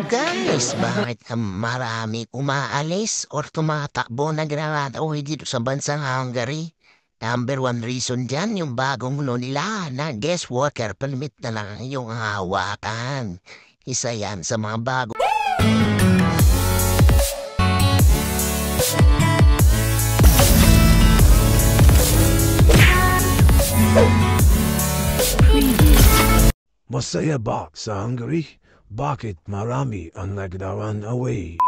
Guys, bakit marami umaalis or tumatakbo nagraradaw dito sa bansang Hungary? Number one reason dyan, yung bagong law nila na guest worker permit na lang yung hawakan. Isa yan sa mga bago. Masaya ba sa Hungary? Bakit marami ang nagdaran away?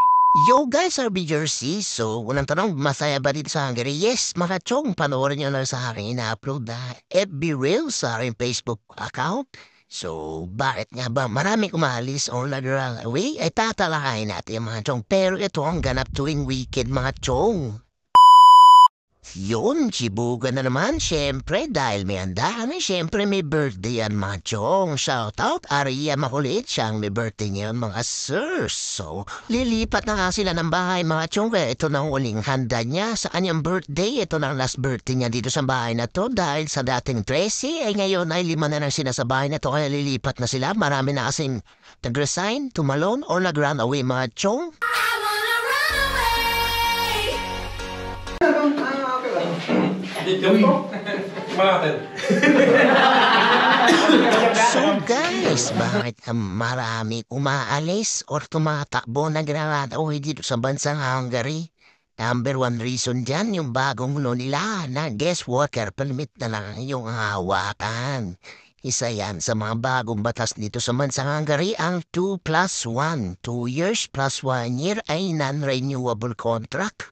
Yo guys, RB Jersey. So, unang tanong, masaya ba dito sa Hungary? Yes, mga chong, panoorin nyo lang sa aking ina-upload na FB Reels sa aking Facebook account. So, bakit nga ba maraming umalis o nag-run away? Ay tatalakayin natin mga chong. Pero ito ang ganap tuwing weekend mga chong. Yun, chibugan na naman, syempre, dahil may handahan, syempre may birthday yan, mga chong. Shoutout, Aria Makulit, siyang may birthday niyan, mga sirs. So, lilipat na nga sila ng bahay, mga chong, kaya ito na uling handa niya sa kanyang birthday. Ito na ang last birthday niya dito sa bahay na to, dahil sa dating 13, ay ngayon ay 5 na lang sila sa bahay na to, kaya lilipat na sila. Marami na kasing nag-resign, tumalon, or nag-run away, mga chong. So guys, bakit marami umaalis or tumatakbo nagraradaw dito sa bansang Hungary? Number one reason dyan, yung bagong law nila na guest worker permit na lang yung hawakan. Isa yan sa mga bagong batas dito sa bansang Hungary, ang 2+1. 2 years plus 1 year ay non-renewable contract.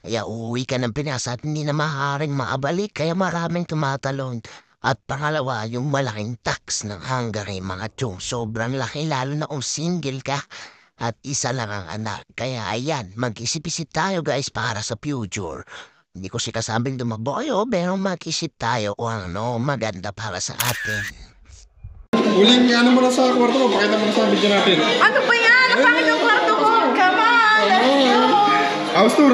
Kaya uuwi ka ng Pinas at hindi na maaaring maabalik, kaya maraming tumatalon. At pangalawa, yung malaking tax ng Hungary, mga chong. Sobrang laki, lalo na kung single ka at isa lang ang anak. Kaya ayan, mag-isip-isip tayo guys para sa future. Hindi ko sikasabing dumaboyo, pero mag-isip tayo kung ano maganda para sa atin. Uling ano mo na sa kwarto mo, pakita mo na sa video natin. Ano ba yan? Ang pangit ng kwarto ko! Come on! House tour,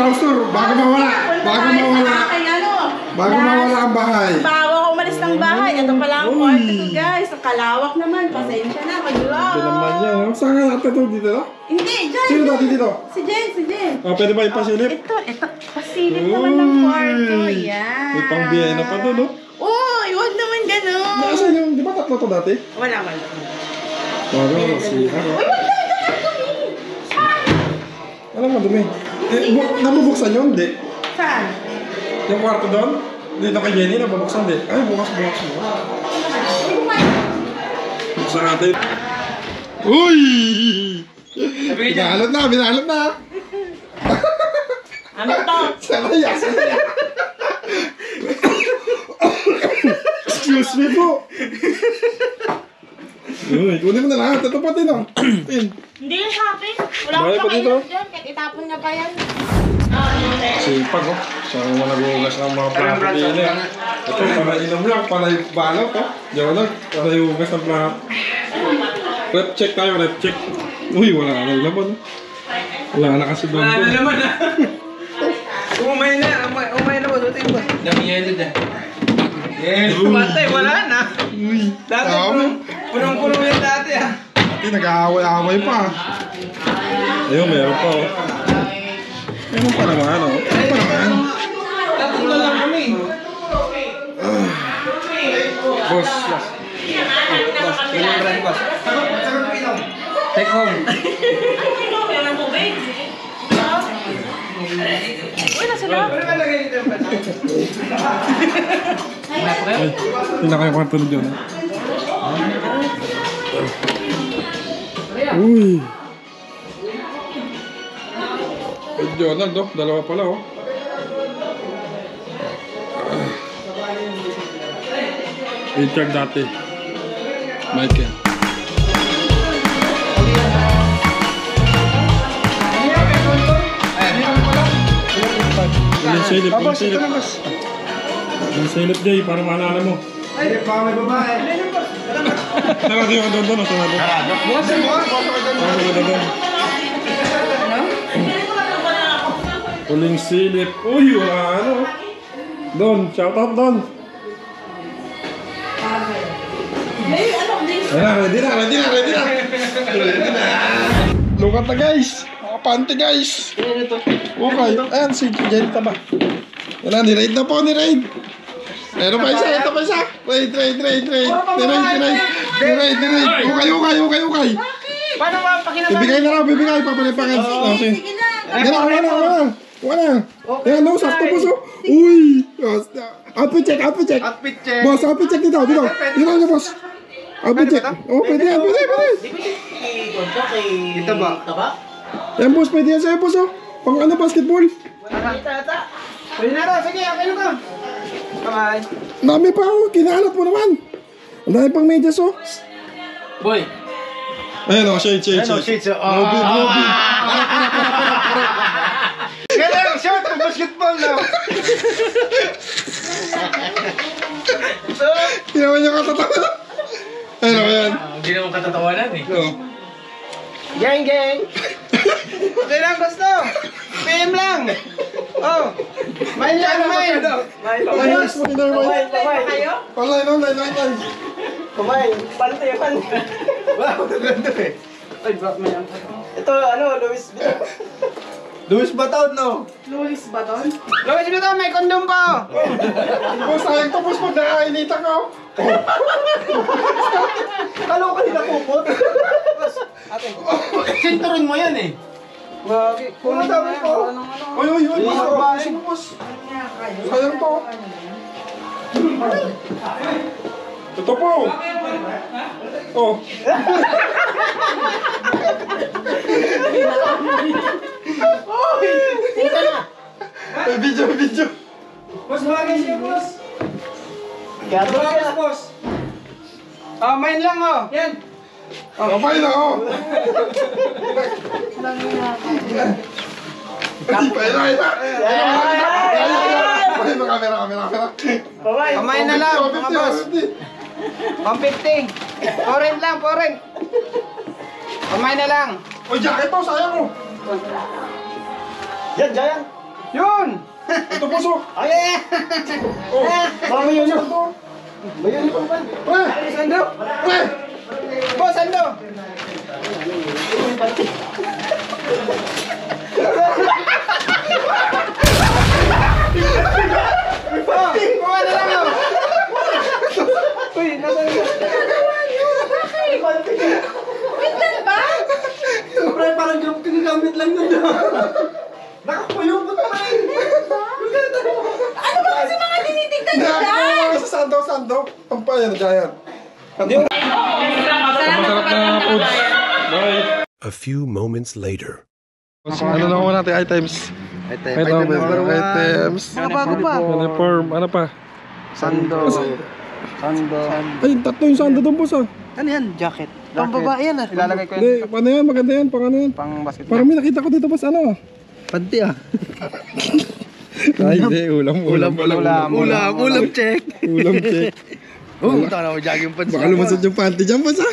bago mawala. Bago mawala ang bahay. Bago ako umalis ng bahay. Ito pala ang kwarto ko guys. Ang kalawak naman. Pasensya na. Mag-love. Ito naman yan. Saan ka natin ito dito? Hindi, dyan. Sino dati dito? Si Jen. Pwede ba ipasilip? Ito. Pasilip naman ng kwarto. Yan. May pang biyena pa doon, no? Uy, huwag naman gano'n. Nasaan yung, di ba tatlo to dati? Wala. Bago, siya. Uy, wag na. Alam mo, dumi. Nabubuksan yun, di? Saan? Yung kwarto doon? Dito kay Jenny, nabubuksan, di? Ay, bukas. Buksan natin. Uy! Binalot na! Ano to? Sanaya! Excuse me po! Uy, kunin mo na lahat. Ito pati no. Hindi yung shopping. Wala Bakit akong pa dito? kakainin dyan. Kahit itapon na pa yan. Sipag oh. Saan mo nag-uugas ng mga plato din eh. Ito, para inom lang, para balot oh. Diyan lang, para iugas ng plato. Rep check tayo, rep check. Uy, wala na laman. Wala na kasi doon. Wala na naman ah. Umay na ba? Dutin ba? Dami yelo dyan. Patay, wala na. Dati punong-puno yan dati ah. Dati nag-aaway-aaway pa. Ayun, meron pa oh. Meron pa naman oh. Meron pa naman. Tatlo lang kami. Boss. Boss, ilang brand boss? Take home. Wala sila. Ay, pinaka yung kwarto na dyan ha. Uy. Ay, Donald oh. Dalawa pala oh. Richard dati. Michael. Silip. Yung silip Jay, para maalala mo. Ay, baka may babae. Nakati yung doon o sarado? Bukas doon. Uling silip. Uy, wala ano. Don, shoutout Don. May ano, Ready na. Sugat na guys. Panty guys. Okay. Ayan si Jenita ba? Yan na, ni-raid na po, ni-raid. Meron pa isa, ito pa isa. Raid. Okay. Paano ba pakinabang? Bibigay na lang, bibigay. Papalipakan. Okay. Wala. Ayan, no, sakto po so. Uy. Outfit check. Outfit check. Boss, outfit check dito. Dito boss. Outfit check. Oh, pwede. Ito ba? Yan boss, pwede yan sa'yo boss oh. Pang ano, basketball. Pwede na rin. Sige, okay na ka. Bye. Dami pa oh, kinahanap mo naman. Ang dami pang medyas oh. Boy. Ayan oh, shade. Shades. Lobby. Galing, short, basketball na. Ginawa niya katatawa. Ayan oh, ayan. Hindi naman katatawanan eh. Oh. Gang. Okay lang, gusto. PM lang. Oh. Main lang. Yes, winner. Kayo? Online. Kumain. Paano tayo? Wow, ganda eh. Ay, bak may ang... Ito, Luis Baton, no? Luis Baton? Luis Baton, may kondom pa. Boss, sayang to boss pag nakainita ka oh. Kalo ka nila kupot. Ate, sinturon mo yan eh. Bakit? Kung dami po. Uy, boss. Sayang to. Ito po. Oh. May video. Boss, bagay siya, boss. Kaya boss. Oh, main lang oh. Yan. Okay na oh. Hindi pa yun. Kamera. Kumain na lang, mga boss. 150. Foreign lang. Kumain na lang. Uy, jacket mo, sayang mo. Yan. Yun. Ito po, so. Ay, Oh, Mami yun. ito. Bayan ko pa. Pre, Sando. pre. Boss, sando. Kuha na lang oh. Uy, nasa Minsan ba? Pre, parang ginagamit lang nun. Nakapuyo mo naman. Ano ba kasi mga tinitignan nila? Sa sando. Pampayan, giant. Masarap na food. Bye. A few moments later. Ano na muna natin items? Item number 1. Items. Mga bago pa. Uniform. Ano pa? Sando. Ay, tatlo yung sando doon po sa. Ano yan? Jacket. Pang babae yan ah. Ilalagay ko Hindi, ano yan? Maganda yan. Pang ano yan? Pang basketball. Parang may nakita ko dito boss. Ano? Panty ah. Ay, hindi. Ulam check. Oh, tara mo jogging pants. Baka lumasad yung panty dyan boss ha.